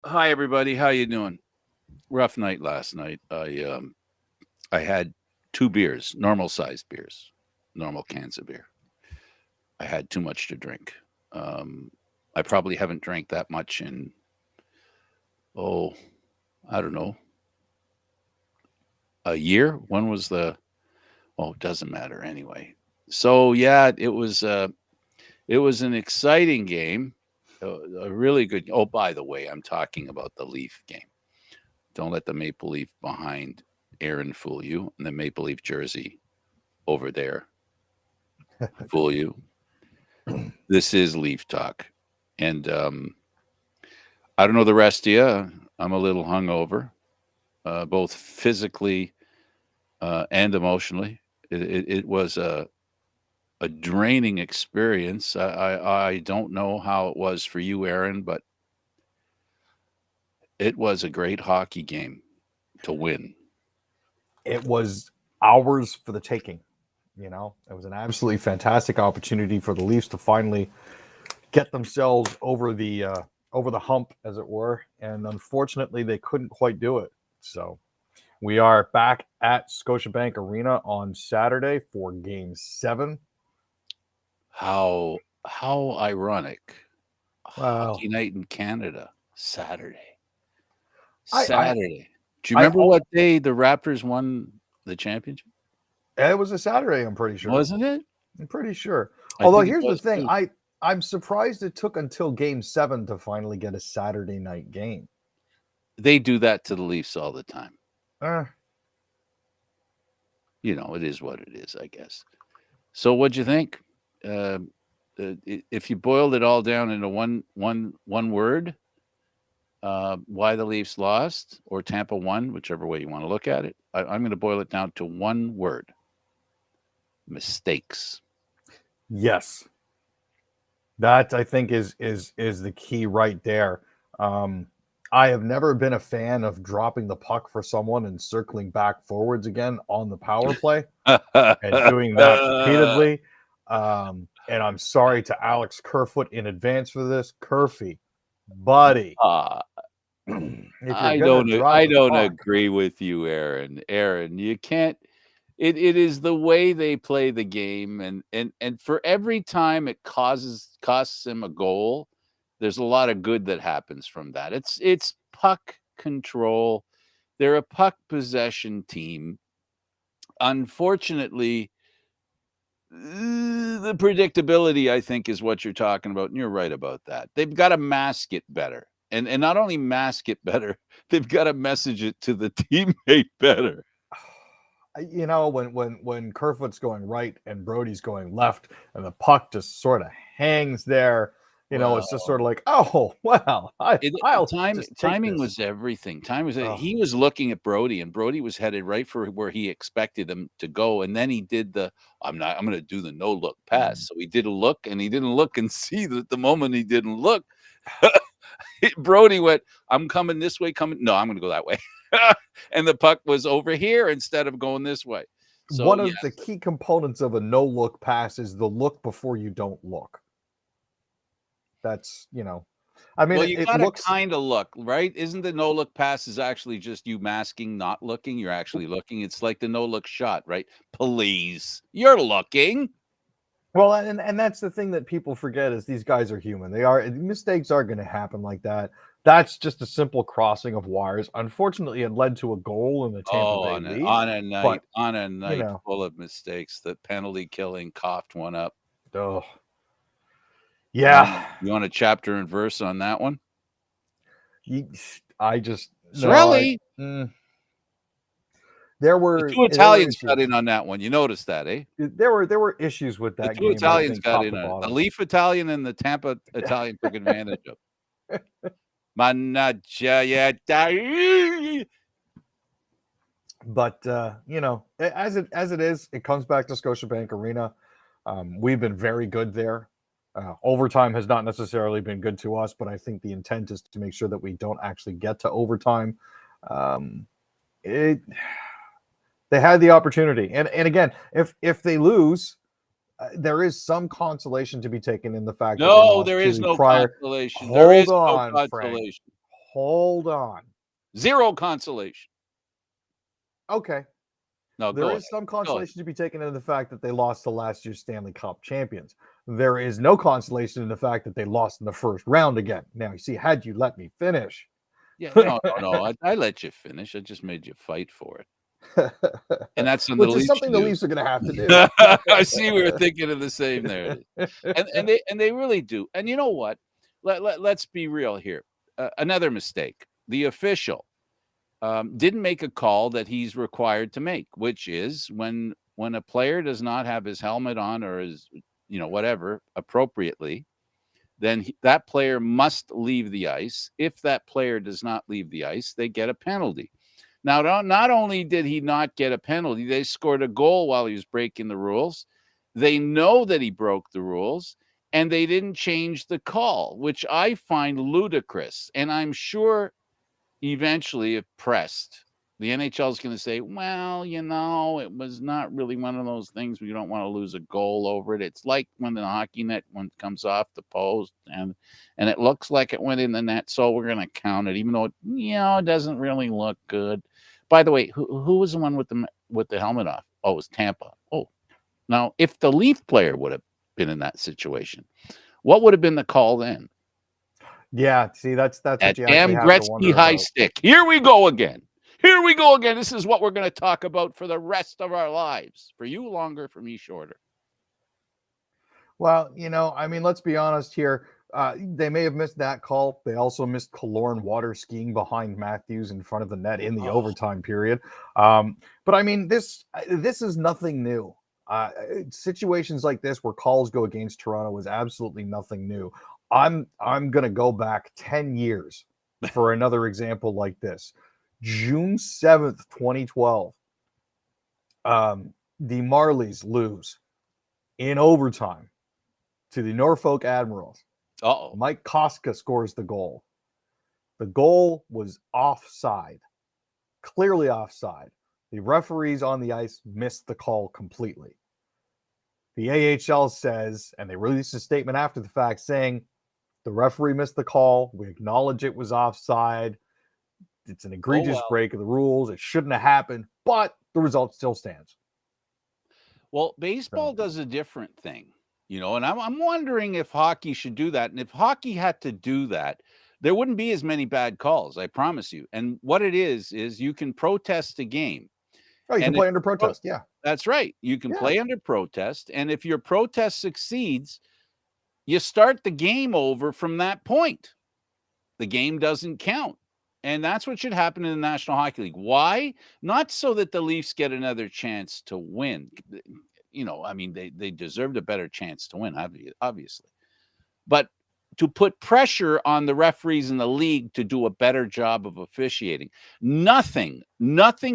Hi, everybody. How you doing? Rough night last night. I had two beers, normal sized beers, normal cans of beer. I had too much to drink. Um, I probably haven't drank that much in oh, I don't know, a year. When was the? Oh, it doesn't matter anyway. So yeah, it was an exciting game, a really good. Oh, by the way, I'm talking about the Leaf game. Don't let the Maple Leaf behind Aaron fool you, and the Maple Leaf jersey over there fool you. This is Leaf Talk. And I don't know the rest of you. I'm a little hungover, both physically and emotionally. It was a draining experience. I don't know how it was for you, Aaron, but it was a great hockey game to win. It was ours for the taking. It was an absolutely fantastic opportunity for the Leafs to finally get themselves over the hump, as it were. And unfortunately, they couldn't quite do it. So we are back at Scotiabank Arena on Saturday for Game 7. How ironic. Well, Hockey night in Canada, Saturday. I, I, Saturday. Do you I, remember what day the Raptors won the championship? it was a Saturday. I'm pretty sure. Wasn't it? I'm pretty sure. I Although think it here's the was thing, too. I'm surprised it took until Game 7 to finally get a Saturday night game. They do that to the Leafs all the time. Uh, It is what it is, I guess. So, what'd you think? Uh, if you boiled it all down into one word, why the Leafs lost or Tampa won, whichever way you want to look at it, I'm going to boil it down to one word: mistakes. yes, that I think is the key right there. Um, I have never been a fan of dropping the puck for someone and circling back forwards again on the power play and doing that repeatedly. And I'm sorry to Alex Kerfoot in advance for this. Kerfy, buddy, Ah, if you're I gonna don't drop I the don't puck, agree with you, Aaron. Aaron, you can't it is the way they play the game, and for every time it costs him a goal, there's a lot of good that happens from that. It's puck control. They're a puck possession team. Unfortunately, the predictability, I think, is what you're talking about, and you're right about that. They've got to mask it better, and not only mask it better, they've got to message it to the teammate better. when Kerfoot's going right and Brody's going left, and the puck just sort of hangs there. It's just Well, sort of like, oh well, I'll just take timing this. was everything. Time was Oh, he was looking at Brody, and Brody was headed right for where he expected him to go, and then he did the I'm going to do the no look pass. So he did a look, and he didn't look and see that the moment he didn't look, Brody went, I'm coming this way, coming. No, I'm going to go that way. And the puck was over here instead of going this way. So, one of the yes. key components of a no look pass is the look before you don't look. That's I mean, Well, it, you it got to looks kind of look, right? Isn't the no look pass is actually just you masking, not looking? You're actually looking. It's like the no look shot, right? Please, you're looking. well, and that's the thing that people forget is these guys are human. Mistakes are going to happen like that. That's just a simple crossing of wires. Unfortunately, it led to a goal in the Tampa Oh, Bay on a, lead, on a but night, on a you night know, full of mistakes, the penalty killing coughed one up. oh, You want yeah. you want a chapter and verse on that one? You, I just no, I Sorelli, there the were two there were Italians got issues. in on that one. You noticed that, eh? There were issues with The that two game. I Italians think got top in to on it. The bottom. Leaf Italian and the Tampa Italian took advantage of. Managgia. But as it is, it comes back to Scotiabank Arena. We've been very good there. Overtime has not necessarily been good to us, but I think the intent is to make sure that we don't actually get to overtime. Um, it They had the opportunity, and again, if they lose, there is some consolation to be taken in the fact that they No, lost there to is the no prior. consolation. There Hold is no on, Frank. consolation. hold on. Zero consolation. Okay. No, There go is ahead. some Go ahead. consolation to be taken in the fact that they lost to last year's Stanley Cup champions. There is no consolation in the fact that they lost in the first round again. Now, you see, had you let me finish. Yeah, no. I let you finish. I just made you fight for it. And that's something Which the is Leafs something should the do. Leafs are going to have to do. I see we were thinking of the same there. And they really do. And you know what? Let's be real here. Another mistake. The official didn't make a call that he's required to make, which is when a player does not have his helmet on or his, whatever appropriately, then that player must leave the ice. If that player does not leave the ice, they get a penalty. Now, not only did he not get a penalty, they scored a goal while he was breaking the rules. They know that he broke the rules, and they didn't change the call, which I find ludicrous. And I'm sure eventually, if pressed, the NHL is going to say, well, it was not really one of those things where you don't want to lose a goal over it. It's like when the hockey net one comes off the post and it looks like it went in the net, so we're going to count it, even though it doesn't really look good. By the way, who was the one with the helmet off? Oh, it was Tampa. Oh, now if the Leaf player would have been in that situation, what would have been the call then? Yeah, see, that's That what you actually damn have to Gretzky wonder high about. stick. Here we go again. Here we go again. This is what we're going to talk about for the rest of our lives. For you, longer. For me, shorter. Well, I mean, let's be honest here. They may have missed that call. They also missed Killorn water skiing behind Matthews in front of the net in the overtime period. But I mean, this is nothing new. Situations like this where calls go against Toronto is absolutely nothing new. I'm going to go back 10 years for another example like this. June 7th, 2012. The Marlies lose in overtime to the Norfolk Admirals. Uh-oh. Mike Koska scores the goal. The goal was offside, clearly offside. The referees on the ice missed the call completely. The AHL says, and they released a statement after the fact saying, the referee missed the call. We acknowledge it was offside. It's an egregious break of the rules. It shouldn't have happened, but the result still stands. Well, baseball does a different thing, and I'm wondering if hockey should do that. And if hockey had to do that, there wouldn't be as many bad calls, I promise you. And what it is you can protest a game. Oh, you can play under protest. Yeah. That's right. You can play under protest. And if your protest succeeds, you start the game over from that point. The game doesn't count. And that's what should happen in the National Hockey League. Why? Not so that the Leafs get another chance to win. I mean, they deserved a better chance to win, obviously. But to put pressure on the referees in the league to do a better job of officiating. Nothing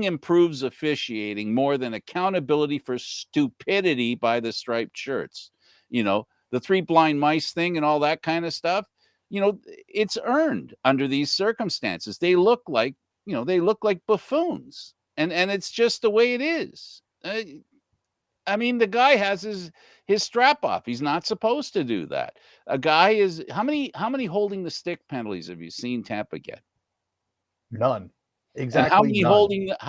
improves officiating more than accountability for stupidity by the striped shirts. The three blind mice thing and all that kind of stuff. It's earned under these circumstances. They look like buffoons, and it's just the way it is. I mean, the guy has his strap off. He's not supposed to do that. A guy is how many holding the stick penalties have you seen Tampa get? None. Exactly. And how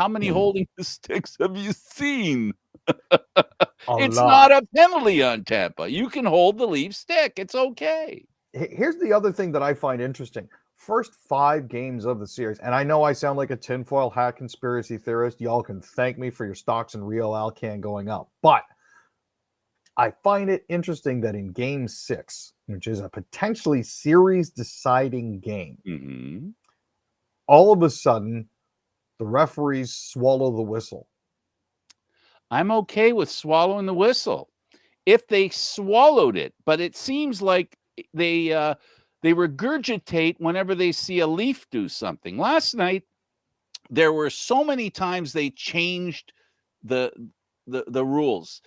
many none. holding the sticks have you seen? It's lot. not a penalty on Tampa. You can hold the Leaf stick. It's okay. Here's the other thing that I find interesting. First 5 games of the series, and I know I sound like a tinfoil hat conspiracy theorist. Y'all can thank me for your stocks and Rio Alcan going up. But I find it interesting that in Game 6, which is a potentially series-deciding game, all of a sudden, the referees swallow the whistle. I'm okay with swallowing the whistle if they swallowed it, but it seems like they regurgitate whenever they see a Leaf do something. Last night, there were so many times they changed the rules.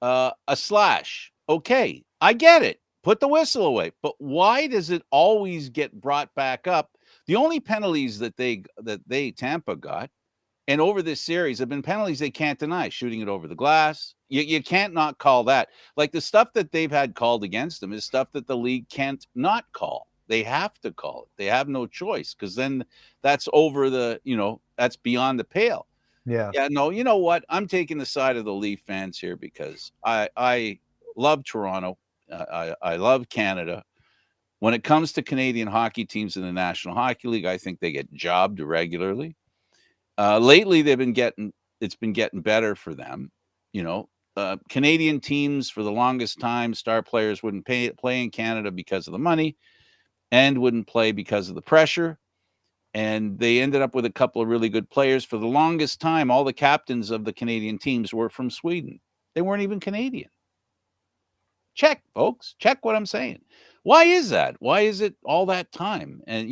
A slash, okay, I get it. Put the whistle away, but why does it always get brought back up? The only penalties that Tampa got, and over this series, have been penalties they can't deny. Shooting it over the glass, you can't not call that. Like the stuff that they've had called against them is stuff that the league can't not call. They have to call it. They have no choice, because then that's over the, that's beyond the pale. Yeah. Yeah, no, you know what? I'm taking the side of the Leaf fans here, because I love Toronto. I love Canada. When it comes to Canadian hockey teams in the National Hockey League, I think they get jobbed regularly. Lately, it's been getting better for them. Canadian teams, for the longest time, star players wouldn't play in Canada because of the money, and wouldn't play because of the pressure. And they ended up with a couple of really good players. For the longest time, all the captains of the Canadian teams were from Sweden. They weren't even Canadian. Check, folks. Check what I'm saying. Why is that? Why is it all that time? And,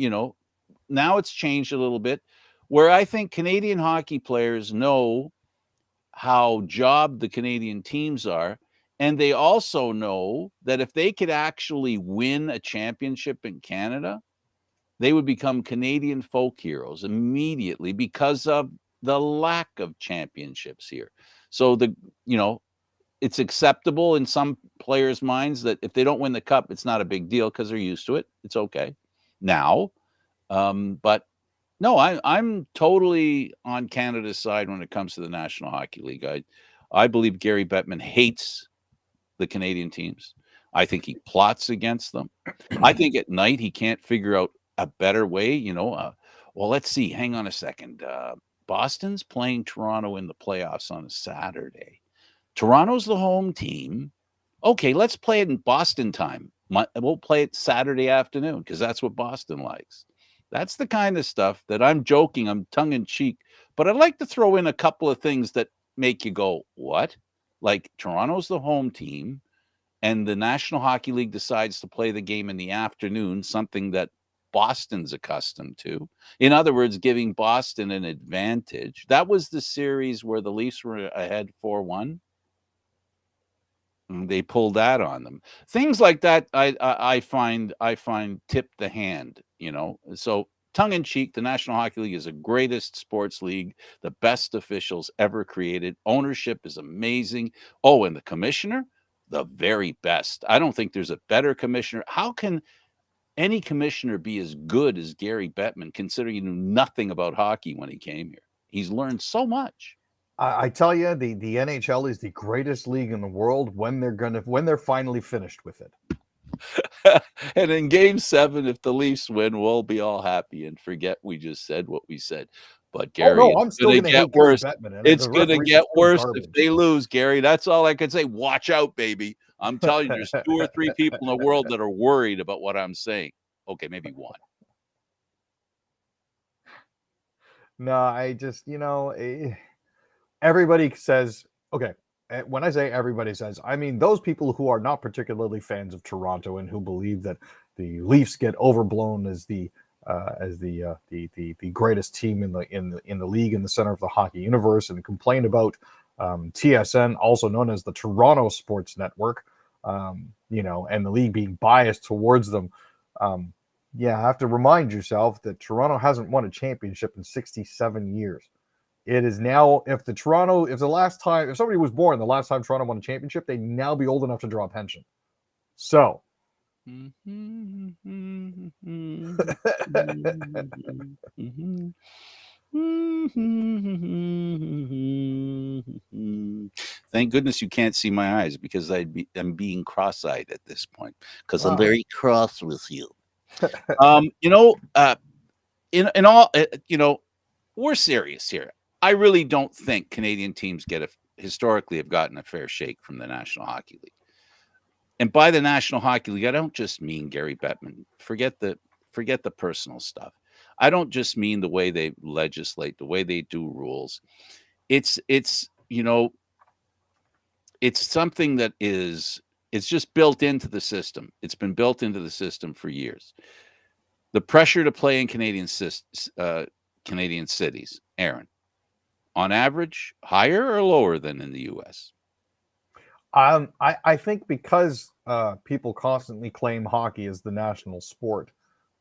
now it's changed a little bit, where I think Canadian hockey players know how jobbed the Canadian teams are. And they also know that if they could actually win a championship in Canada, they would become Canadian folk heroes immediately, because of the lack of championships here. So it's acceptable in some players' minds that if they don't win the cup, it's not a big deal, because they're used to it. It's okay now. But no, I'm totally on Canada's side when it comes to the National Hockey League. I believe Gary Bettman hates the Canadian teams. I think he plots against them. I think at night he can't figure out a better way. Well, let's see. Hang on a second. Boston's playing Toronto in the playoffs on a Saturday. Toronto's the home team. Okay, let's play it in Boston time. We'll play it Saturday afternoon, because that's what Boston likes. That's the kind of stuff that I'm joking. I'm tongue in cheek, but I'd like to throw in a couple of things that make you go, what? Like, Toronto's the home team, and the National Hockey League decides to play the game in the afternoon, something that Boston's accustomed to. In other words, giving Boston an advantage. That was the series where the Leafs were ahead 4-1. They pulled that on them. Things like that, I find tip the hand. So, tongue in cheek, the National Hockey League is the greatest sports league, the best officials ever created. Ownership is amazing. Oh, and the commissioner, the very best. I don't think there's a better commissioner. How can any commissioner be as good as Gary Bettman, considering he knew nothing about hockey when he came here? He's learned so much. I tell you, the NHL is the greatest league in the world when they're finally finished with it. And in Game 7, if the Leafs win, we'll be all happy and forget we just said what we said. But Gary, no, I'm it's still going to gonna get hate Gary worse. Bettman, and It's the going to referees get are still worse if garbage. they lose, Gary. That's all I can say. Watch out, baby. I'm telling you, there's 2 or 3 people in the world that are worried about what I'm saying. Okay, maybe 1. No, I just, everybody says, okay, when I say everybody says, I mean those people who are not particularly fans of Toronto and who believe that the Leafs get overblown as the greatest team in the league, in the center of the hockey universe, and complain about TSN, also known as the Toronto Sports Network, and the league being biased towards them. I have to remind yourself that Toronto hasn't won a championship in 67 years. It is now, if somebody was born the last time Toronto won a championship, they'd now be old enough to draw a pension. So, Thank goodness you can't see my eyes, because I'm being cross-eyed at this point, because I'm very cross with you. In all, we're serious here. I really don't think Canadian teams historically have gotten a fair shake from the National Hockey League. And by the National Hockey League, I don't just mean Gary Bettman. Forget the personal stuff. I don't just mean the way they legislate, the way they do rules. It's something that it's just built into the system. It's been built into the system for years. The pressure to play in Canadian cities, Aaron, on average, higher or lower than in the U.S.? I think because people constantly claim hockey as the national sport,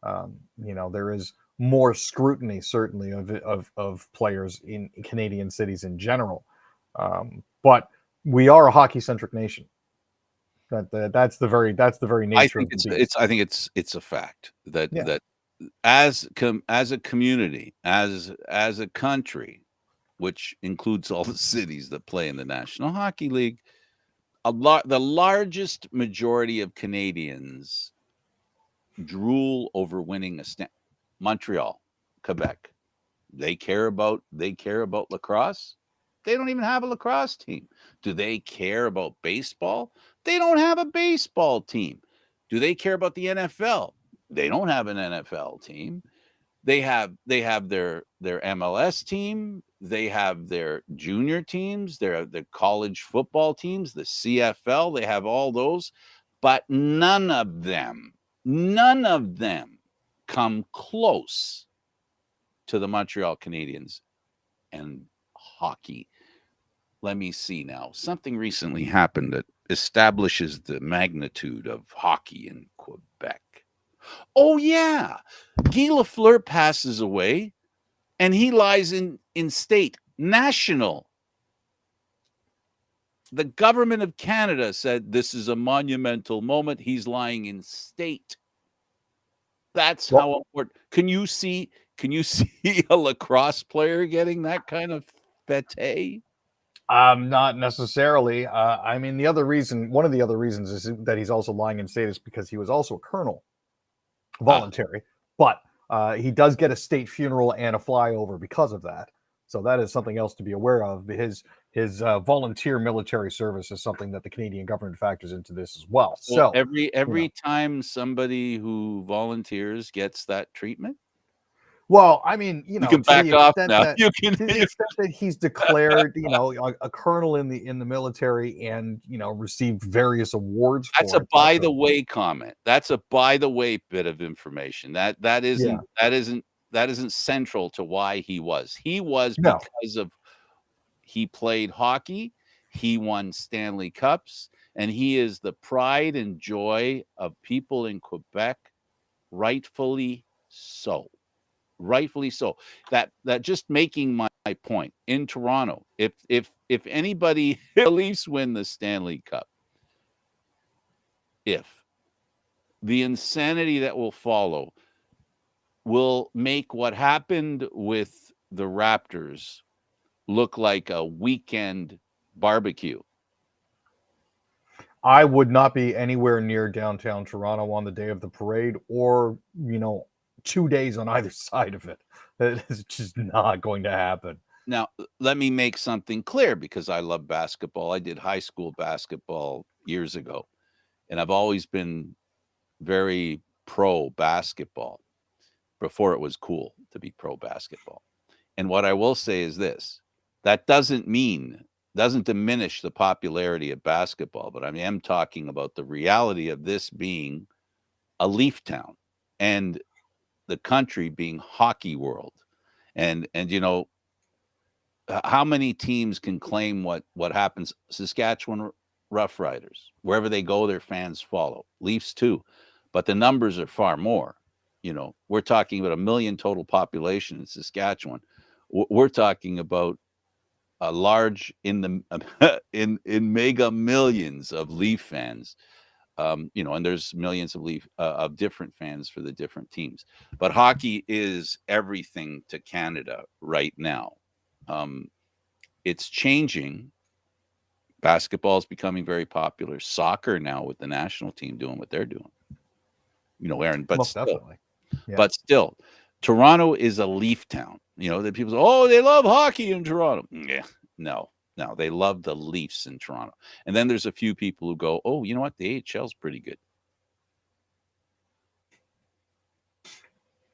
there is more scrutiny, certainly, of players in Canadian cities in general. But we are a hockey-centric nation. That's the very I nature think of the beast. I think it's a fact that Yeah. that as a community, as a country, which includes all the cities that play in the National Hockey League, the largest majority of Canadians drool over winning Montreal, Quebec. They care about lacrosse. They don't even have a lacrosse team. Do they care about baseball? They don't have a baseball team. Do they care about the NFL? They don't have an NFL team. They have their MLS team. They have their junior teams. Their college football teams, the CFL. They have all those, but none of them come close to the Montreal Canadiens and hockey. Let me see now. Something recently happened that establishes the magnitude of hockey in Quebec. Oh yeah, Guy Lafleur passes away, and he lies in state national. The government of Canada said this is a monumental moment. He's lying in state. That's Well, how important. Can you see a lacrosse player getting that kind of fete? not necessarily. I mean, one of the other reasons is that he's also lying in state is because he was also a colonel, Ah, voluntary, but he does get a state funeral and a flyover because of that. So that is something else to be aware of. His volunteer military service is something that the Canadian government factors into this as well. so So, you every know, time somebody who volunteers gets that treatment, well, I mean, you can back off now. You can. to the extent that he's declared, a colonel in the military and received various awards That's for a it. by the way comment. That's a by the way bit of information. That Yeah, isn't central to why he was. He was no, because of he played hockey, he won Stanley Cups, and he is the pride and joy of people in Quebec, rightfully so. Rightfully so. That just making my point. In Toronto, if anybody the Leafs win the Stanley Cup, if the insanity that will follow will make what happened with the Raptors look like a weekend barbecue. I would not be anywhere near downtown Toronto on the day of the parade, or 2 days on either side of it. It's just not going to happen. Now, let me make something clear because I love basketball. I did high school basketball years ago, and I've always been very pro basketball before it was cool to be pro basketball. And what I will say is this, that doesn't diminish the popularity of basketball, but I am talking about the reality of this being a Leaf town and the country being hockey world. And how many teams can claim what happens? Saskatchewan Rough Riders, wherever they go, their fans follow. Leafs too, but the numbers are far more. We're talking about a million total population in Saskatchewan. We're talking about a large in the in mega millions of Leaf fans. And there's millions of Leaf of different fans for the different teams. But hockey is everything to Canada right now. Um, it's changing. Basketball is becoming very popular. Soccer now with the national team doing what they're doing. Aaron, but Most still, definitely. Yeah. but still, Toronto is a Leaf town. The people say, "Oh, they love hockey in Toronto." Yeah, no, no, they love the Leafs in Toronto. And then there's a few people who go, "Oh, you know what? The AHL is pretty good."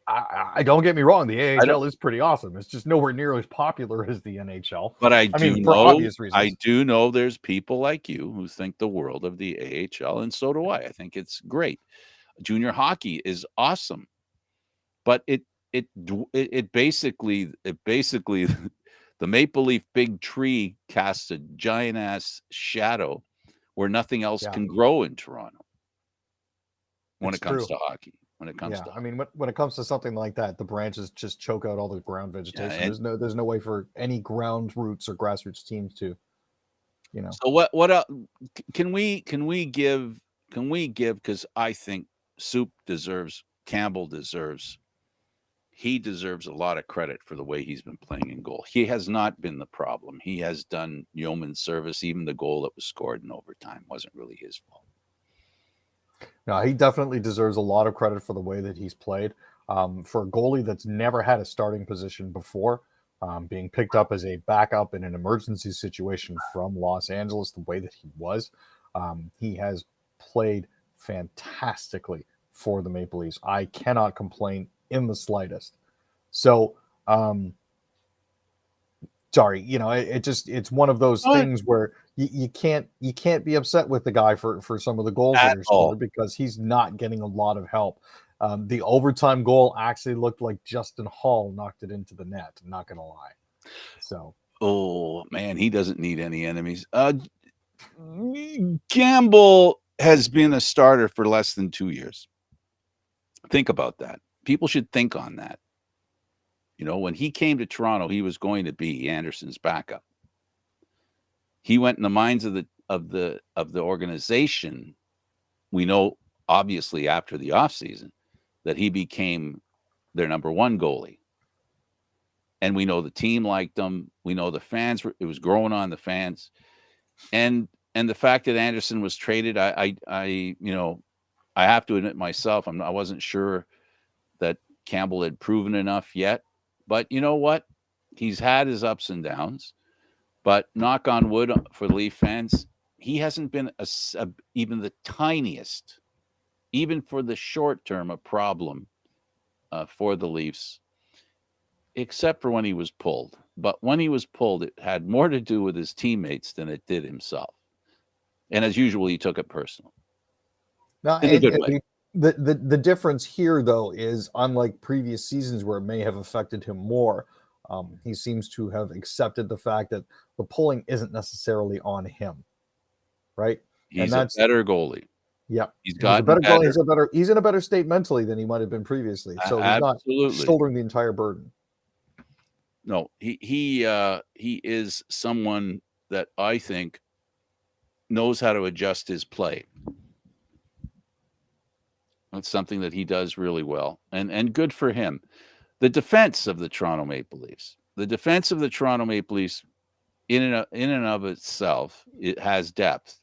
I don't get me wrong, the I don't, AHL is pretty awesome. It's just nowhere near as popular as the NHL. but I mean, for obvious I reasons. do know there's people like you who think the world of the AHL, and so do I. I think it's great. Junior hockey is awesome, but it basically the Maple Leaf big tree casts a giant ass shadow where nothing else Yeah, can grow in Toronto when it's it comes true. to hockey. When it comes Yeah, to I mean, when it comes to something like that, the branches just choke out all the ground yeah, vegetation. and There's no way for any ground roots or grassroots teams to. You know, So what else can we give because I think Campbell deserves he deserves a lot of credit for the way he's been playing in goal. He has not been the problem. He has done yeoman service. Even the goal that was scored in overtime wasn't really his fault. no, he definitely deserves a lot of credit for the way that he's played. For a goalie that's never had a starting position before, being picked up as a backup in an emergency situation from Los Angeles, the way that he has played fantastically for the Maple Leafs. I cannot complain in the slightest. So, sorry, it's one of those What? things where you can't be upset with the guy for some of the goals that At are all. scored because he's not getting a lot of help. The overtime goal actually looked like Justin Hall knocked it into the net. I'm not gonna lie. So Oh man, he doesn't need any enemies. Campbell has been a starter for less than 2 years. Think about that. People should think on that. You know, when he came to Toronto, he was going to be Anderson's backup. He went in the minds of the organization. We know, obviously, after the offseason, that he became their number one goalie. And we know the team liked him. We know the fans it was growing on the fans. And the fact that Anderson was traded, I have to admit myself, I wasn't sure that Campbell had proven enough yet. But you know what? He's had his ups and downs. But knock on wood for the Leaf fans, he hasn't been even the tiniest, even for the short term, a problem for the Leafs, except for when he was pulled. But when he was pulled, it had more to do with his teammates than it did himself. And as usual, he took it personal now, in a and good way. the difference here though is unlike previous seasons where it may have affected him more. He seems to have accepted the fact that the pulling isn't necessarily on him, right? And He's a that's better goalie. yeah, He's he's a gotten better goalie. better. He's in a better state mentally than he might have been previously. So he's not Absolutely. shouldering the entire burden. No, he is someone that I think knows how to adjust his play. That's something that he does really well, and good for him. The defense of the Toronto Maple Leafs. The defense of the Toronto Maple Leafs, in and of itself, it has depth.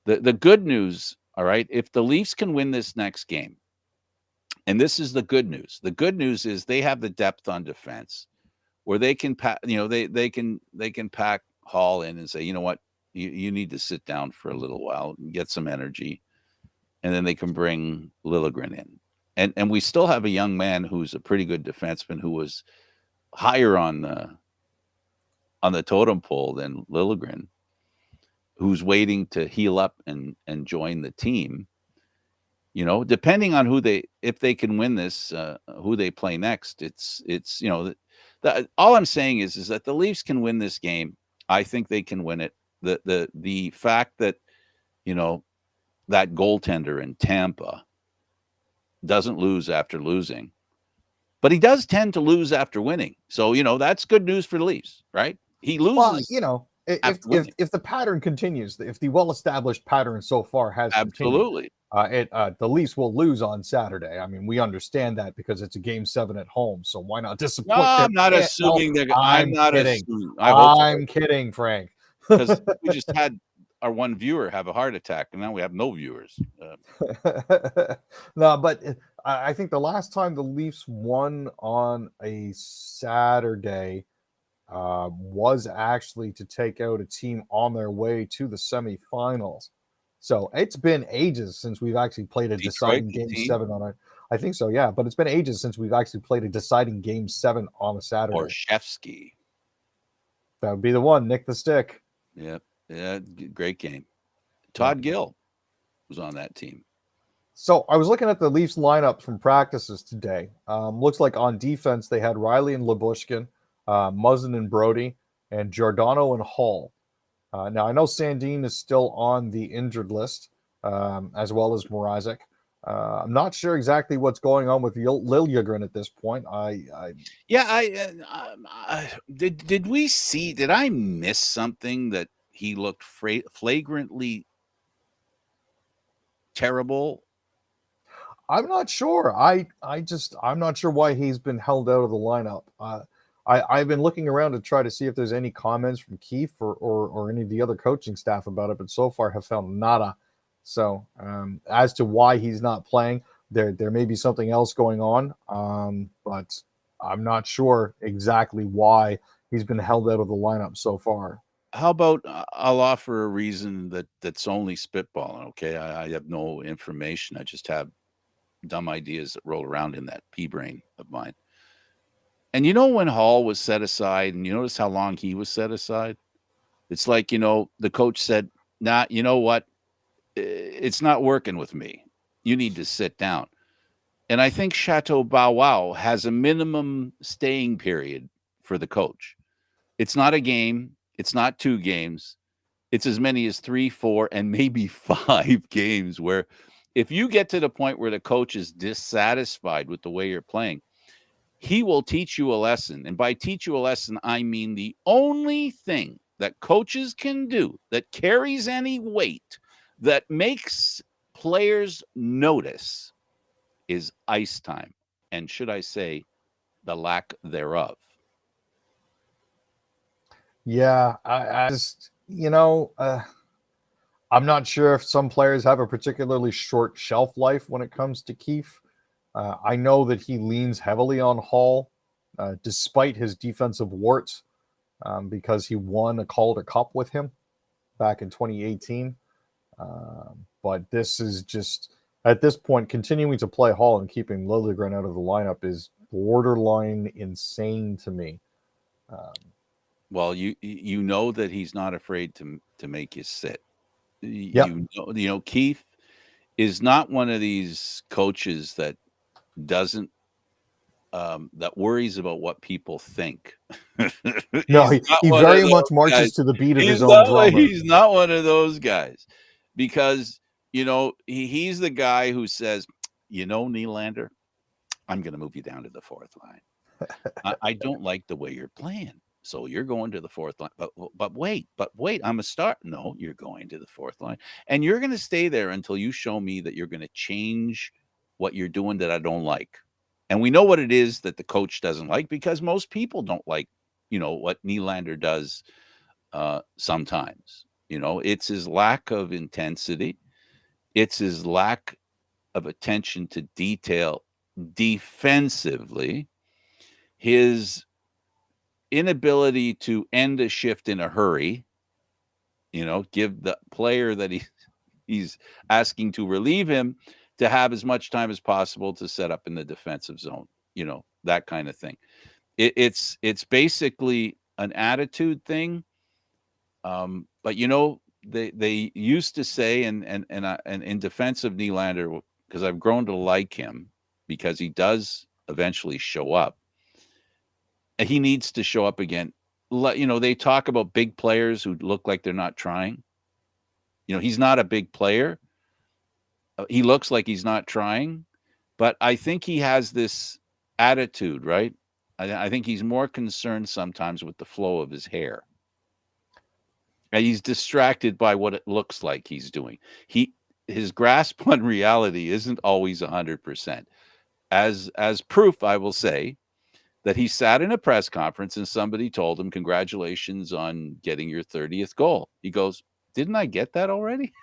The good news, all right, if the Leafs can win this next game, and this is the good news. The good news is they have the depth on defense where they can pack. You know, they can pack Hall in and say, you know what, you need to sit down for a little while and get some energy, and then they can bring Liljegren in. And we still have a young man who's a pretty good defenseman who was higher on the totem pole than Liljegren, who's waiting to heal up and join the team. You know, depending on if they can win this, who they play next, it's all I'm saying is that the Leafs can win this game. I think they can win it. The fact that you know that goaltender in Tampa doesn't lose after losing, but he does tend to lose after winning. So, that's good news for the Leafs, right? He Well, loses if after winning. the pattern continues, if the well-established pattern so far has continued, Absolutely. the Leafs will lose on Saturday. I mean, we understand that because it's a Game 7 at home. So why not No, disappoint them? I'm not No, assuming I'm I'm not kidding. assuming. I hope so. I'm kidding, Frank. Because we just had our one viewer have a heart attack, and now we have no viewers. No, but I think the last time the Leafs won on a Saturday was actually to take out a team on their way to the semifinals. So it's been ages since we've actually played a Detroit, deciding Game 18, 7 on a. I think so, yeah. But it's been ages since we've actually played a deciding Game 7 on a Saturday. or Shevsky. That would be the one, Nick the Stick. Yeah, great game. Todd Gill was on that team. So I was looking at the Leafs lineup from practices today. Looks like on defense they had Riley and Lyubushkin, Muzzin and Brody, and Giordano and Hall. Now I know Sandin is still on the injured list, as well as Mrazek. I'm not sure exactly what's going on with Liljegren at this point. Did we see? Did I miss something that he looked flagrantly terrible? I'm not sure. I'm not sure why he's been held out of the lineup. I've been looking around to try to see if there's any comments from Keefe or any of the other coaching staff about it, but so far have found nada. So as to why he's not playing, there may be something else going on, but I'm not sure exactly why he's been held out of the lineup so far. How about I'll offer a reason that's only spitballing. Okay, I have no information. I just have dumb ideas that roll around in that pea brain of mine. And you know when Hall was set aside, and you notice how long he was set aside? It's like, the coach said, "Nah, you know what? It's not working with me. You need to sit down." And I think Chateau Bow Wow has a minimum staying period for the coach. It's not a game. It's not 2 games. It's as many as 3, 4, and maybe 5 games where if you get to the point where the coach is dissatisfied with the way you're playing, he will teach you a lesson. And by teach you a lesson, I mean the only thing that coaches can do that carries any weight, that makes players notice, is ice time. And should I say, the lack thereof. Yeah, I just I'm not sure if some players have a particularly short shelf life when it comes to Keefe. I know that he leans heavily on Hall, despite his defensive warts, because he won a Calder Cup with him back in 2018. But this is just, at this point, continuing to play Hall and keeping Liljegren out of the lineup is borderline insane to me. Well, you know that he's not afraid to make you sit. Yep. Keith is not one of these coaches that doesn't that worries about what people think. No, He's not he one of very those much marches guys. to the beat of He's his own drummer. he's not one of those guys because he's the guy who says, Nylander, I'm going to move you down to the 4th line. I don't like the way you're playing. So you're going to the 4th line. But wait, I'm a start. No, you're going to the 4th line. And you're going to stay there until you show me that you're going to change what you're doing that I don't like. And we know what it is that the coach doesn't like because most people don't like, what Nylander does sometimes. It's his lack of intensity. It's his lack of attention to detail defensively. His inability to end a shift in a hurry, give the player that he's asking to relieve him to have as much time as possible to set up in the defensive zone, that kind of thing. It's basically an attitude thing. But they used to say, and in defense of Nylander, because I've grown to like him because he does eventually show up. And he needs to show up again. They talk about big players who look like they're not trying. He's not a big player. He looks like he's not trying, but I think he has this attitude, right? I think he's more concerned sometimes with the flow of his hair. And he's distracted by what it looks like he's doing. His grasp on reality isn't always 100%. As proof, I will say that he sat in a press conference and somebody told him, "Congratulations on getting your 30th goal." He goes, "Didn't I get that already?"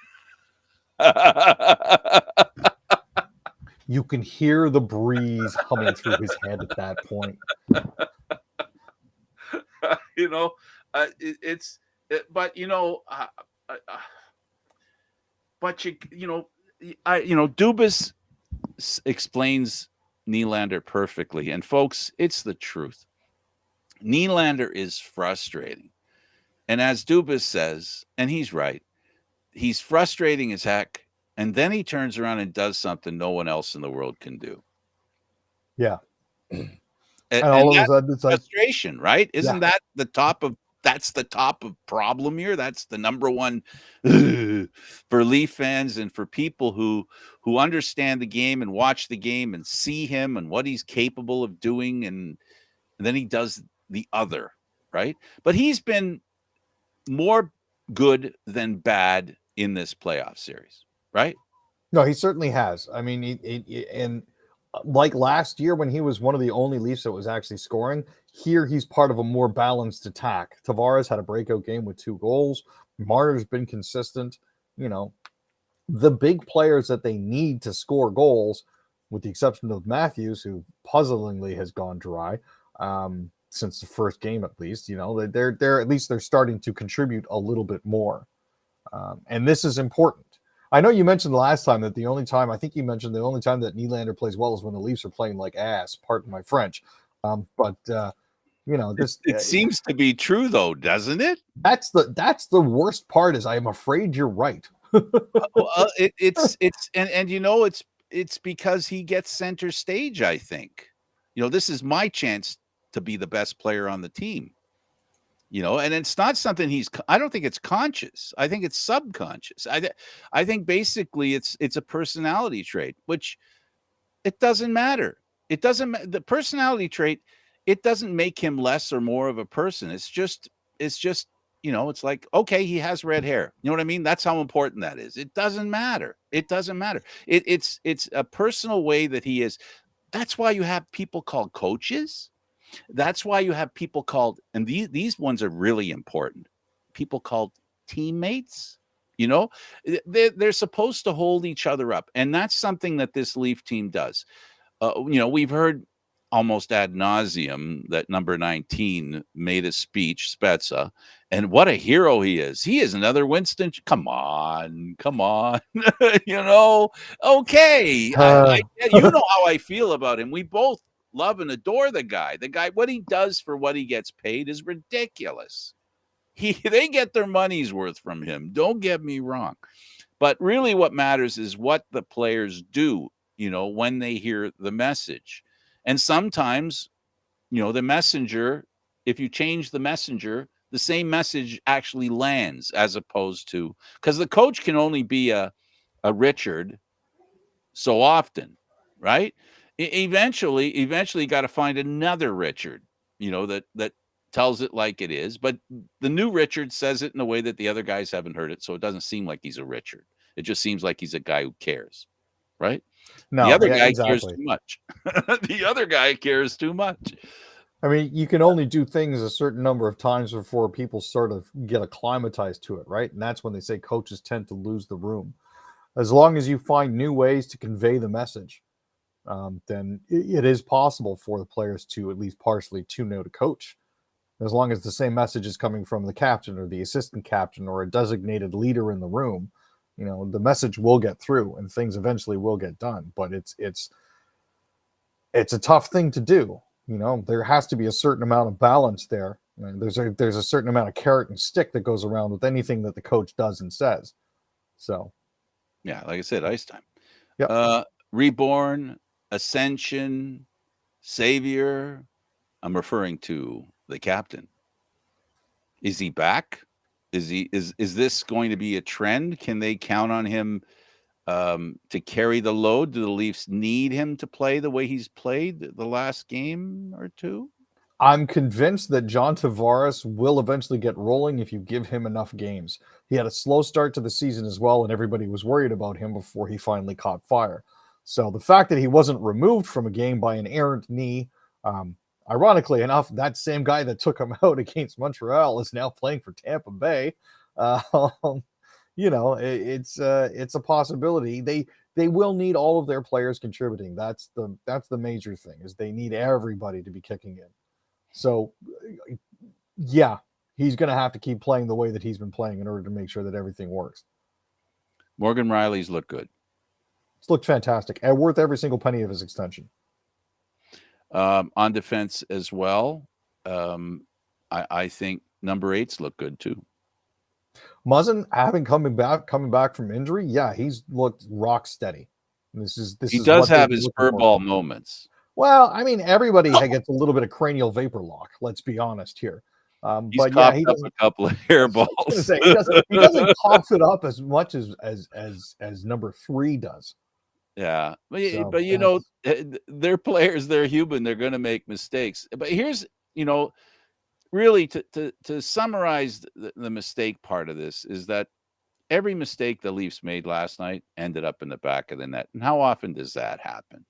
You can hear the breeze humming through his head at that point. But Dubas explains Nylander perfectly, and folks, it's the truth. Nylander is frustrating, and as Dubas says, and he's right, he's frustrating as heck, and then he turns around and does something no one else in the world can do. Yeah. And all of a that's sudden, it's like, frustration, right? Isn't that the top of problem here? That's the number one for Leaf fans and for people who understand the game and watch the game and see him and what he's capable of doing, and then he does the other, right? But he's been more good than bad in this playoff series, right? No, he certainly has. I mean, and like last year when he was one of the only Leafs that was actually scoring, here he's part of a more balanced attack. Tavares had a breakout game with 2 goals. Marner's been consistent. You know, the big players that they need to score goals, with the exception of Matthews, who puzzlingly has gone dry since the first game at least. You know, they're at least they're starting to contribute a little bit more, and this is important. I know you mentioned last time that the only time I think you mentioned the only time that Nylander plays well is when the Leafs are playing like ass. Pardon my French, but you know this. It seems to be true, though, doesn't it? That's the worst part. Is I am afraid you're right. It's and you know it's because he gets center stage. I think, this is my chance to be the best player on the team. And it's not something I don't think it's conscious. I think it's subconscious. I think basically it's a personality trait, which it doesn't matter. It doesn't the personality trait. It doesn't make him less or more of a person. It's just it's like, okay, he has red hair. You know what I mean? That's how important that is. It doesn't matter. It doesn't matter. It's a personal way that he is. That's why you have people called coaches. That's why you have people called, and these ones are really important, people called teammates. They're supposed to hold each other up. And that's something that this Leaf team does. We've heard almost ad nauseum that number 19 made a speech, Spezza, and what a hero he is. He is another Winston. Come on. Okay. You know how I feel about him. We both love and adore the guy. What he does for what he gets paid is ridiculous. They get their money's worth from him. Don't get me wrong. But really what matters is what the players do, when they hear the message. And sometimes, the messenger, if you change the messenger, the same message actually lands, as opposed to, because the coach can only be a Richard so often, right? Eventually you got to find another Richard, that tells it like it is. But the new Richard says it in a way that the other guys haven't heard it, so it doesn't seem like he's a Richard. It just seems like he's a guy who cares, right? The No, other yeah, guy cares exactly. too much. The other guy cares too much. I mean, you can only do things a certain number of times before people sort of get acclimatized to it, right? And that's when they say coaches tend to lose the room. As long as you find new ways to convey the message, then it is possible for the players to at least partially tune out a coach. As long as the same message is coming from the captain or the assistant captain or a designated leader in the room, the message will get through and things eventually will get done. But it's a tough thing to do. There has to be a certain amount of balance there. There's a certain amount of carrot and stick that goes around with anything that the coach does and says. So, yeah, like I said, ice time. yep. Reborn, ascension, savior. I'm referring to the captain. Is he back? Is this going to be a trend? Can they count on him to carry the load? Do the Leafs need him to play the way he's played the last game or two? I'm convinced that John Tavares will eventually get rolling if you give him enough games. He had a slow start to the season as well, and everybody was worried about him before he finally caught fire. So the fact that he wasn't removed from a game by an errant knee, ironically enough, that same guy that took him out against Montreal is now playing for Tampa Bay. It's a possibility. They will need all of their players contributing. That's the major thing, is they need everybody to be kicking in. So, yeah, he's going to have to keep playing the way that he's been playing in order to make sure that everything works. Morgan Riley's looked good. It's looked fantastic and worth every single penny of his extension. On defense as well, I think number 8's look good too. Muzzin, coming back from injury, yeah, he's looked rock steady. He does have his furball moments. Well, I mean, everybody gets a little bit of cranial vapor lock. Let's be honest here. He's but yeah, he doesn't. A couple of hairballs. He doesn't cough it up as much as number 3 does. Yeah, but they're players. They're human. They're going to make mistakes. But here's really, to summarize the mistake part of this is that every mistake the Leafs made last night ended up in the back of the net. And how often does that happen?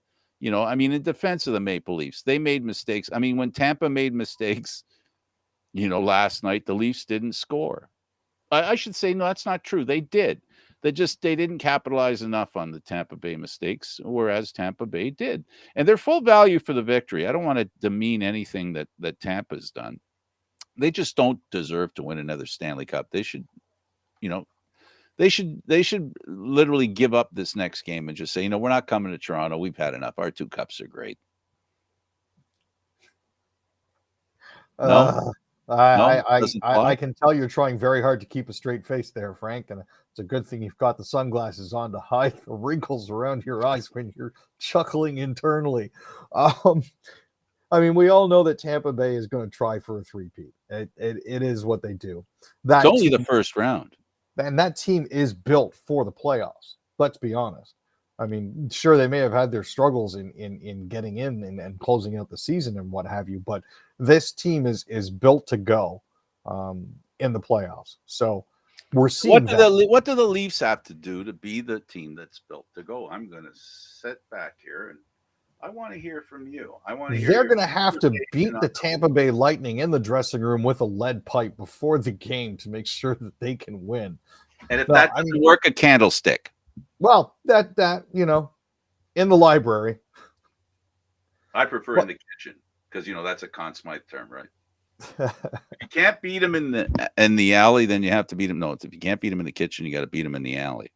I mean, in defense of the Maple Leafs, they made mistakes. I mean, when Tampa made mistakes, last night, the Leafs didn't score. I should say, no, that's not true. They did. They didn't capitalize enough on the Tampa Bay mistakes, whereas Tampa Bay did. And they're full value for the victory. I don't want to demean anything that Tampa's done. They just don't deserve to win another Stanley Cup. They should, you know, they should literally give up this next game and just say, we're not coming to Toronto. We've had enough. Our 2 cups are great. No, Uh, no, I doesn't I fly. I can tell you're trying very hard to keep a straight face there, Frank, and it's a good thing you've got the sunglasses on to hide the wrinkles around your eyes when you're chuckling internally. Um, I mean, we all know that Tampa Bay is going to try for a three-peat. It is what they do. It's That only the team, first round. and that team is built for the playoffs. Let's be honest. I mean, sure, they may have had their struggles in getting in and closing out the season and what have you, but this team is built to go in the playoffs. So we're seeing that. What do the Leafs have to do to be the team that's built to go? I'm going to sit back here and I want to hear from you. I want to hear They're your going to have to beat conversation the on Tampa Bay Lightning in the dressing room with a lead pipe before the game to make sure that they can win. and if No, that I doesn't mean, work, a candlestick. well, that in the library. I prefer in the kitchen because that's a Conn Smythe term, right? If you can't beat them in the alley, then you have to beat them. No, if you can't beat them in the kitchen, you got to beat them in the alley.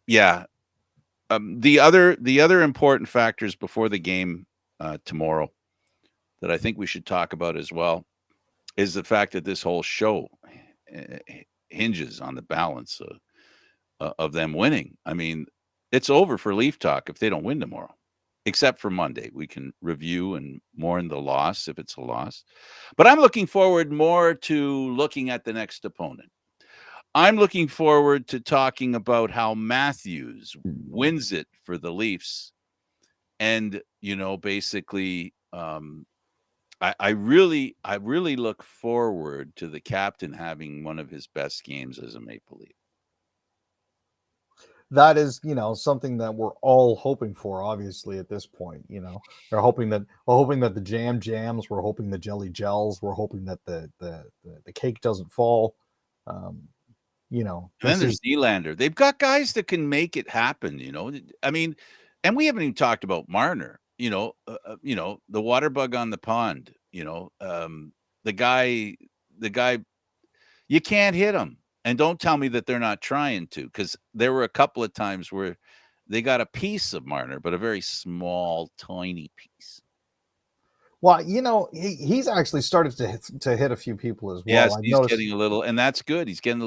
Yeah. The other important factors before the game tomorrow that I think we should talk about as well is the fact that this whole show hinges on the balance of them winning. I mean, it's over for Leaf Talk if they don't win tomorrow, except for Monday. We can review and mourn the loss if it's a loss. But I'm looking forward more to looking at the next opponent. I'm looking forward to talking about how Matthews wins it for the Leafs. And, basically, I really look forward to the captain having one of his best games as a Maple Leaf. That is, something that we're all hoping for. Obviously, at this point, we're hoping that the jam jams. We're hoping the jelly gels. We're hoping that the cake doesn't fall. And then there's Nylander. They've got guys that can make it happen. I mean, and we haven't even talked about Marner. The water bug on the pond. The guy, you can't hit him. And don't tell me that they're not trying to, because there were a couple of times where they got a piece of Marner, but a very small, tiny piece. Well, he's actually started to hit a few people as well. Yes, I've he's noticed. getting a little, and that's good. He's getting a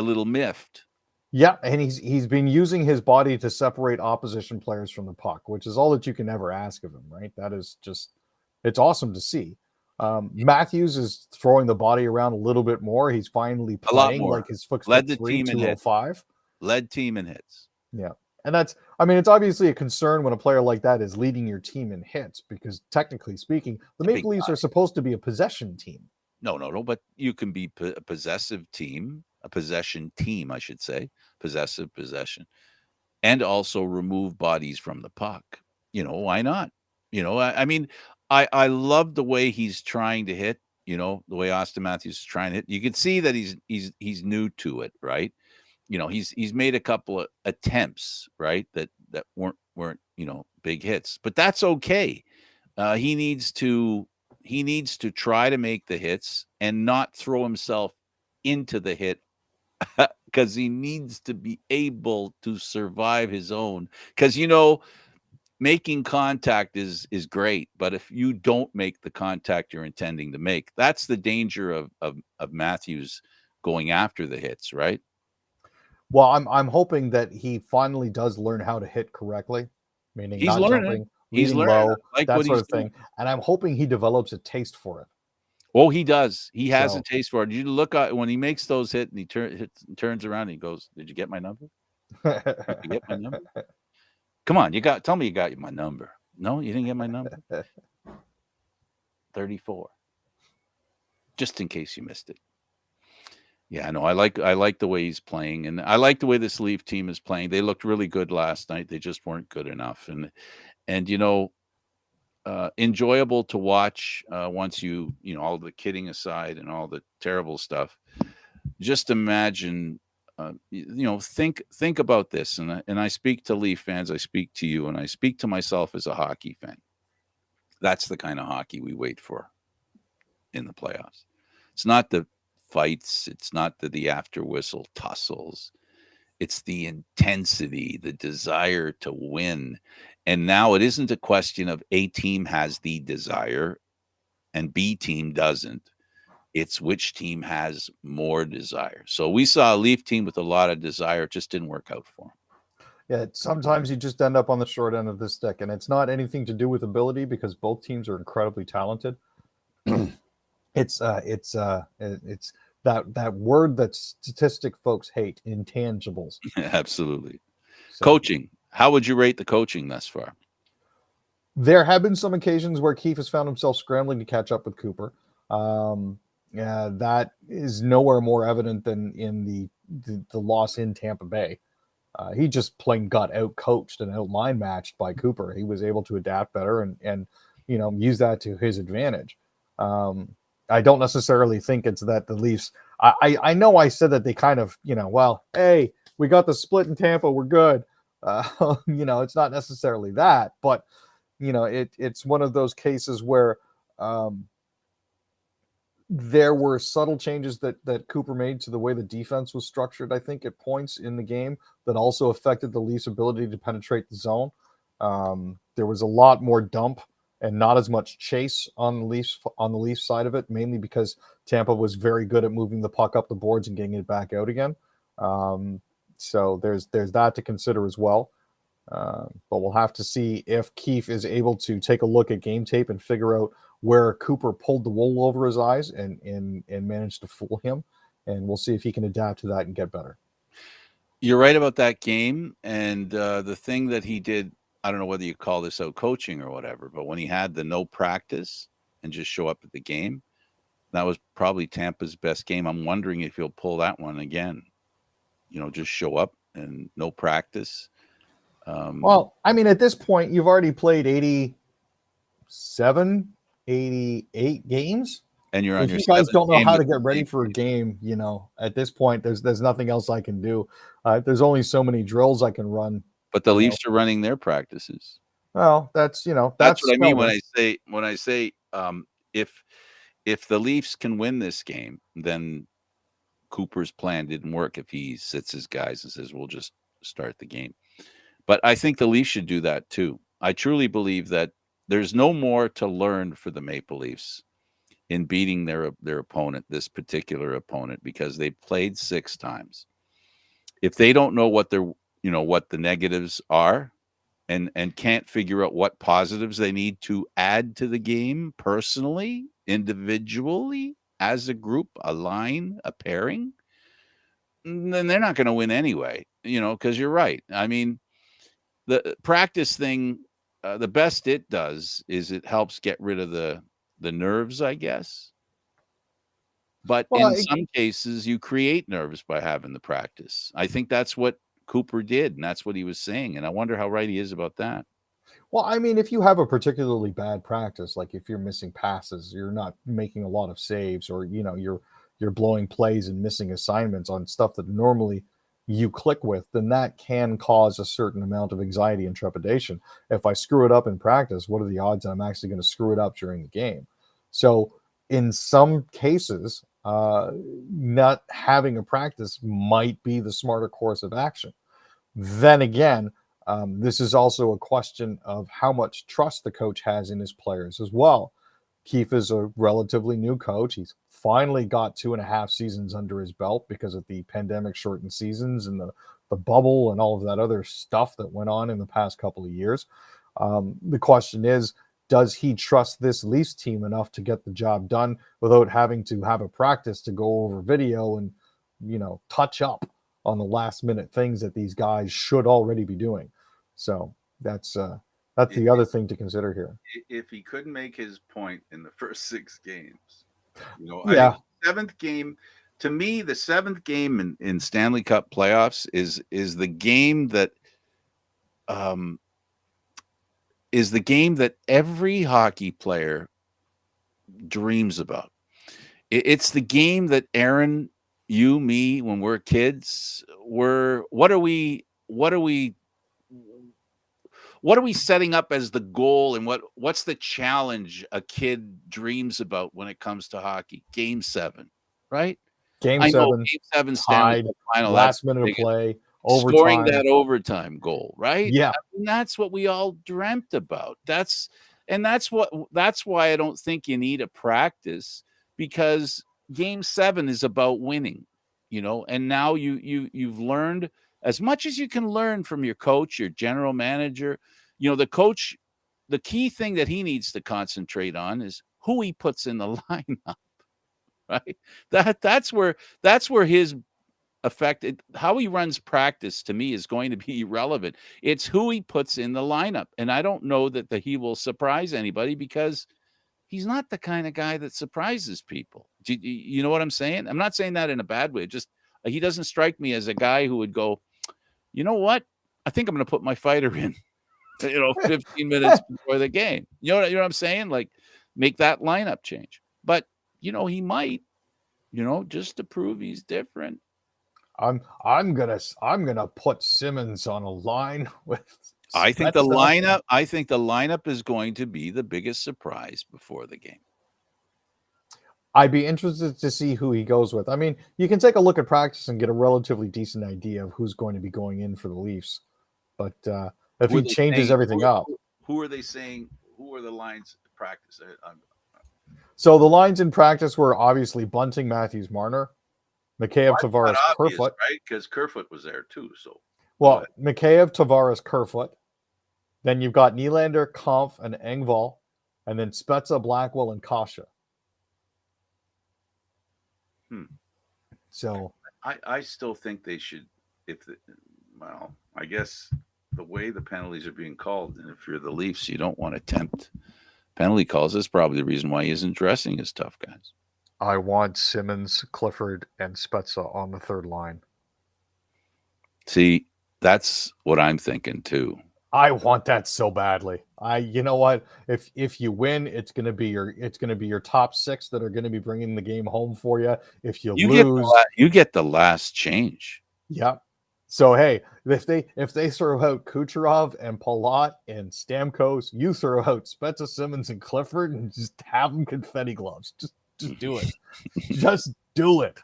little miffed. Yeah, and he's been using his body to separate opposition players from the puck, which is all that you can ever ask of him, right? That is just, it's awesome to see. Matthews is throwing the body around a little bit more. He's finally playing like his foot led the 3, team in 205. hits. Led team in hits. Yeah. And it's obviously a concern when a player like that is leading your team in hits, because technically speaking, the Maple Leafs are supposed to be a possession team. No, but you can be a possession team, I should say, possessive possession, and also remove bodies from the puck. Why not? I mean, I love the way he's trying to hit, the way Austin Matthews is trying to hit. You can see that he's new to it, right? He's made a couple of attempts, right, that weren't big hits, but that's okay. He needs to try to make the hits and not throw himself into the hit, because he needs to be able to survive his own. Because making contact is great, but if you don't make the contact you're intending to make, that's the danger of Matthews going after the hits, right? Well, I'm hoping that he finally does learn how to hit correctly, meaning He's not learning. jumping, He's leading learning. low, Like that what sort he's of thing. doing. And I'm hoping he develops a taste for it. Oh, he does. He has So- a taste for it. You look at when he makes those hits and he turns around and he goes, "Did you get my number? Did you get my number? Come on, tell me you got my number. No, you didn't get my number. 34. just in case you missed it. Yeah, no, I like the way he's playing, and I like the way this Leaf team is playing. They looked really good last night. They just weren't good enough, and enjoyable to watch once all the kidding aside and all the terrible stuff. Just imagine, think about this, and I speak to Leaf fans, I speak to you, and I speak to myself as a hockey fan. That's the kind of hockey we wait for in the playoffs. It's not the fights, it's not the after whistle tussles. It's the intensity, the desire to win. And now it isn't a question of A team has the desire and B team doesn't. It's which team has more desire. So we saw a Leaf team with a lot of desire. It just didn't work out for them. Yeah, sometimes you just end up on the short end of the stick, and it's not anything to do with ability because both teams are incredibly talented. It's that word that statistic folks hate, intangibles. Absolutely. So, Coaching. How would you rate the coaching thus far? there have been some occasions where Keefe has found himself scrambling to catch up with Cooper. Yeah, that is nowhere more evident than in the loss in Tampa Bay. He just plain got out coached and out line matched by Cooper. He was able to adapt better and use that to his advantage. I don't necessarily think it's that the Leafs. I know I said that they kind of hey, we got the split in Tampa, we're good. It's not necessarily that, but it's one of those cases where there were subtle changes that Cooper made to the way the defense was structured, I think, at points in the game that also affected the Leafs' ability to penetrate the zone. There was a lot more dump and not as much chase on the Leafs side of it, mainly because Tampa was very good at moving the puck up the boards and getting it back out again. So there's that to consider as well. But we'll have to see if Keefe is able to take a look at game tape and figure out where Cooper pulled the wool over his eyes and managed to fool him. And we'll see if he can adapt to that and get better. You're right about that game. And the thing that he did, I don't know whether you call this out coaching or whatever, but when he had the no practice and just show up at the game, that was probably Tampa's best game. I'm wondering if he'll pull that one again. Just show up and no practice. Well, I mean, at this point, you've already played 87, 88 games. And you're on if your you guys don't know how to with get ready for a game, at this point, there's nothing else I can do. There's only so many drills I can run. But the Leafs are running their practices. Well, that's what I mean when I say if the Leafs can win this game, then Cooper's plan didn't work. If he sits his guys and says we'll just start the game, but I think the Leafs should do that too. I truly believe that there's no more to learn for the Maple Leafs in beating their opponent, this particular opponent, because they played 6 times. If they don't know what what the negatives are and can't figure out what positives they need to add to the game personally, individually, as a group, a line, a pairing, then they're not going to win anyway, because you're right. I mean, the practice thing, the best it does is it helps get rid of the nerves, I guess. But in some cases, you create nerves by having the practice. I think that's what Cooper did, and that's what he was saying. And I wonder how right he is about that. Well, I mean, if you have a particularly bad practice, like if you're missing passes, you're not making a lot of saves, or you're blowing plays and missing assignments on stuff that normally you click with, then that can cause a certain amount of anxiety and trepidation. If I screw it up in practice, what are the odds that I'm actually going to screw it up during the game? So in some cases, not having a practice might be the smarter course of action. Then again, this is also a question of how much trust the coach has in his players as well. Keefe is a relatively new coach. He's finally got 2.5 seasons under his belt because of the pandemic shortened seasons and the bubble and all of that other stuff that went on in the past couple of years. The question is, does he trust this Leafs team enough to get the job done without having to have a practice to go over video and, touch up on the last minute things that these guys should already be doing? So that's the other thing to consider here. If he couldn't make his point in the first 6 games, I think Yeah, seventh game, to me, the seventh game in Stanley Cup playoffs is the game that um is the game that every hockey player dreams about. It's the game that Aaron, you, me, when we're kids, were what are we setting up as the goal, and what's the challenge a kid dreams about when it comes to hockey? Game 7, right? game I know seven, game 7 Stanley tied, Cup final, that's last minute of big. play, Scoring overtime. that overtime goal, right? Yeah, I mean, that's what we all dreamt about. That's why I don't think you need a practice, because game 7 is about winning, and now you've learned as much as you can learn from your coach, your general manager. The coach, the key thing that he needs to concentrate on is who he puts in the lineup, right? That's where his affected. How he runs practice, to me, is going to be irrelevant. It's who he puts in the lineup. And I don't know that he will surprise anybody, because he's not the kind of guy that surprises people. You know what I'm saying? I'm not saying that in a bad way. Just he doesn't strike me as a guy who would go, you know what? I think I'm going to put my fighter in, 15 minutes before the game. You know what I'm saying? Like, make that lineup change. But, he might, just to prove he's different. I'm gonna put Simmons on a line with I think the Spezza. lineup is going to be the biggest surprise before the game. I'd be interested to see who he goes with. I mean, you can take a look at practice and get a relatively decent idea of who's going to be going in for the Leafs. But if Who are he they changes saying? everything up, Who are they saying? Who are the lines to practice? so the lines in practice were obviously Bunting, Matthews, Marner, Mikheyev, Well, that's Tavares, not obvious, Kerfoot. right? Because Kerfoot was there too. So go ahead. Well, Mikheyev, Tavares, Kerfoot. Then you've got Nylander, Kampf, and Engvall, and then Spezza, Blackwell, and Kasha. So I still think they should. Well, I guess the way the penalties are being called, and if you're the Leafs, you don't want to tempt penalty calls. That's probably the reason why he isn't dressing his tough guys. I want Simmons, Clifford, and Spezza on the third line. See, that's what I'm thinking too. I want that so badly. You know what? If you win, it's gonna be your top 6 that are gonna be bringing the game home for you. If you lose, You get the last change. yeah. So hey, if they throw out Kucherov and Palat and Stamkos, you throw out Spezza, Simmons, and Clifford, and just have them confetti gloves. Just do it. Just do it.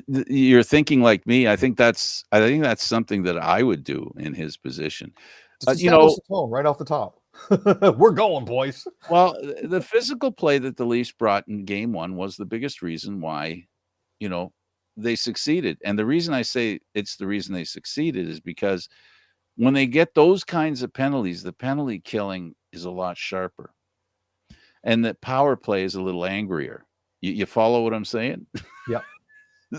You're thinking like me. I think that's something that I would do in his position. Just establish the tone right off the top. We're going, boys. Well, the physical play that the Leafs brought in game 1 was the biggest reason why, they succeeded. And the reason I say it's the reason they succeeded is because when they get those kinds of penalties, the penalty killing is a lot sharper, and the power play is a little angrier. You follow what I'm saying? Yeah.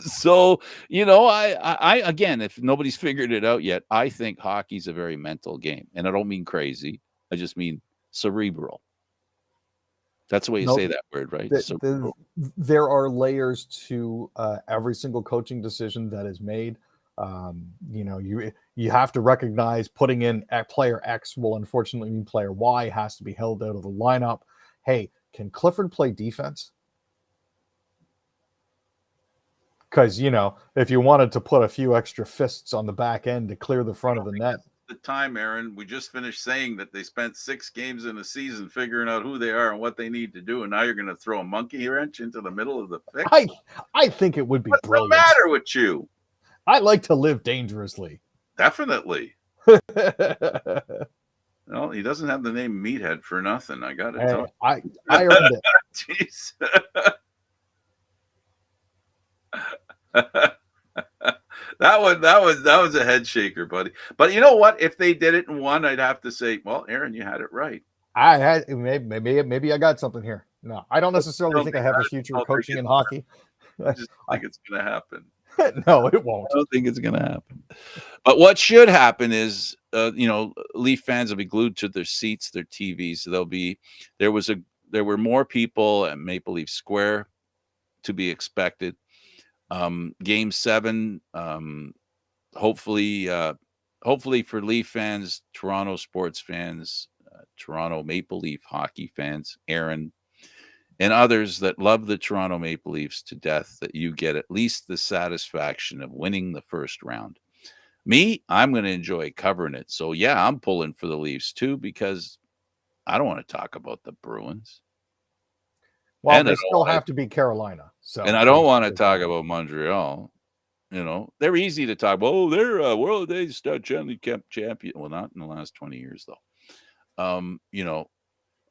So, I again, if nobody's figured it out yet, I think hockey's a very mental game. And I don't mean crazy. I just mean cerebral. That's the way you say that word, right? There are layers to every single coaching decision that is made. You have to recognize putting in player X will unfortunately mean player Y has to be held out of the lineup. Hey, can Clifford play defense? Because, if you wanted to put a few extra fists on the back end to clear the front of the net. The time, Aaron, we just finished saying that they spent 6 games in a season figuring out who they are and what they need to do, and now you're going to throw a monkey wrench into the middle of the fix? I think it would be What's brilliant. What's the matter with you? I like to live dangerously. Definitely. Well, he doesn't have the name Meathead for nothing. I got to tell you. I earned it. Jeez. That was a head shaker, buddy. But you know what? If they did it in one, I'd have to say, well, Aaron, you had it right. I had maybe I got something here. No, I don't necessarily think I have a future coaching in hockey. I just think it's going to happen. No, it won't. I don't think it's going to happen. But what should happen is, Leaf fans will be glued to their seats, their TVs. There was there were more people at Maple Leaf Square to be expected. Game 7, hopefully for Leaf fans, Toronto sports fans, Toronto Maple Leaf hockey fans, Aaron, and others that love the Toronto Maple Leafs to death, that you get at least the satisfaction of winning the first round. Me, I'm going to enjoy covering it. So, yeah, I'm pulling for the Leafs too, because I don't want to talk about the Bruins. Well, And I they don't still want have to beat Carolina. So, and I don't want to talk about Montreal. They're easy to talk about. Oh, they're World Day Stanley Cup champion. Well, not in the last 20 years, though.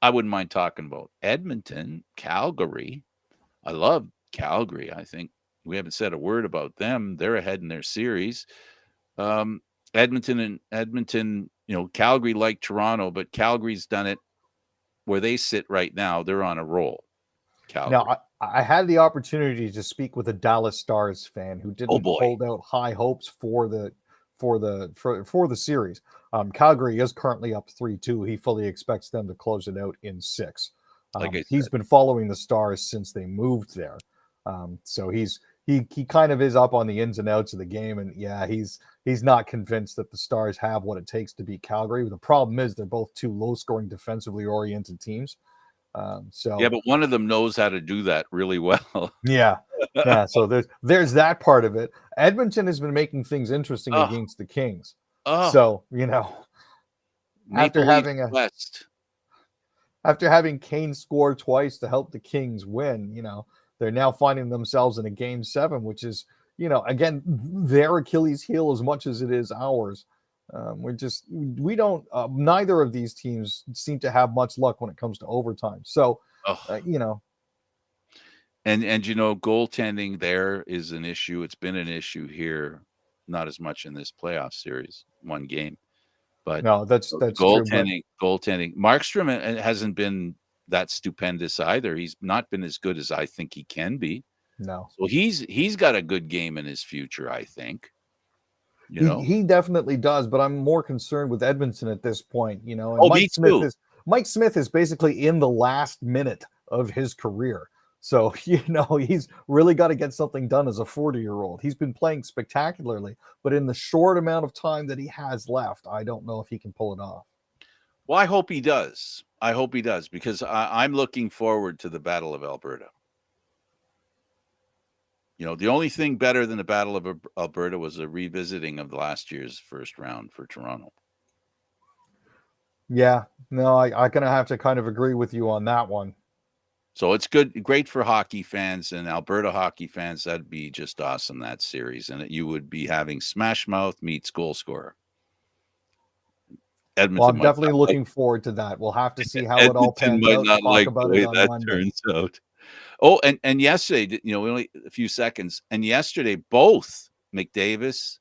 I wouldn't mind talking about Edmonton, Calgary. I love Calgary. I think we haven't said a word about them. They're ahead in their series. Edmonton, Calgary like Toronto, but Calgary's done it where they sit right now. They're on a roll. Calgary. Now, I had the opportunity to speak with a Dallas Stars fan who didn't hold out high hopes for the series. Calgary is currently up 3-2. He fully expects them to close it out in 6. He's been following the Stars since they moved there, so he kind of is up on the ins and outs of the game. And yeah, he's not convinced that the Stars have what it takes to beat Calgary. The problem is they're both two low-scoring, defensively oriented teams. Yeah, but one of them knows how to do that really well. Yeah. So there's that part of it. Edmonton has been making things interesting against the Kings. So after having Kane score twice to help the Kings win, they're now finding themselves in a game 7, which is again their Achilles heel as much as it is ours. We don't neither of these teams seem to have much luck when it comes to overtime. So And goaltending there is an issue. It's been an issue here, not as much in this playoff series, one game. But no, that's goaltending. True, goaltending. Markstrom hasn't been that stupendous either. He's not been as good as I think he can be. No. So he's got a good game in his future, I think. He definitely does, but I'm more concerned with Edmonton at this point, and Mike Smith is basically in the last minute of his career. So, he's really got to get something done as a 40-year-old. He's been playing spectacularly, but in the short amount of time that he has left, I don't know if he can pull it off. Well, I hope he does. Because I'm looking forward to the Battle of Alberta. The only thing better than the Battle of Alberta was a revisiting of last year's first round for Toronto. Yeah, no, I'm going to have to kind of agree with you on that one. So it's great for hockey fans and Alberta hockey fans. That'd be just awesome, that series. And you would be having Smash Mouth meets Goal Scorer. Edmonton. Well, I'm definitely looking forward to that. We'll have to see how it all pans out. Not talk about it on Monday. Turns out. Oh, and yesterday, only a few seconds. And yesterday, both McDavid,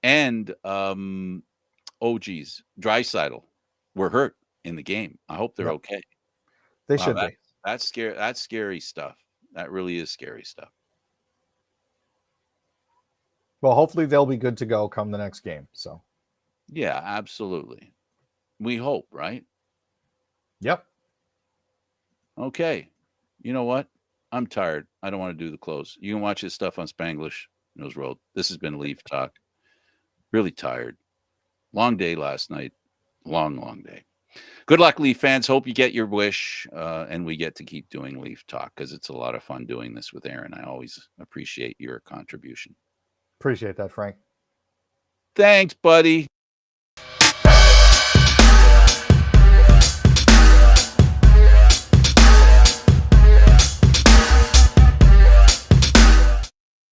and Draisaitl were hurt in the game. I hope they're okay. They should be. That's scary. That's scary stuff. That really is scary stuff. Well, hopefully they'll be good to go come the next game. So, yeah, absolutely. We hope, right? Yep. Okay. You know what? I'm tired. I don't want to do the close. You can watch this stuff on Spanglish Nose Road. This has been Leaf Talk. Really tired. Long day last night. Long day. Good luck, Leaf fans. Hope you get your wish, and we get to keep doing Leaf Talk because it's a lot of fun doing this with Aaron. I always appreciate your contribution. Appreciate that, Frank. Thanks, buddy.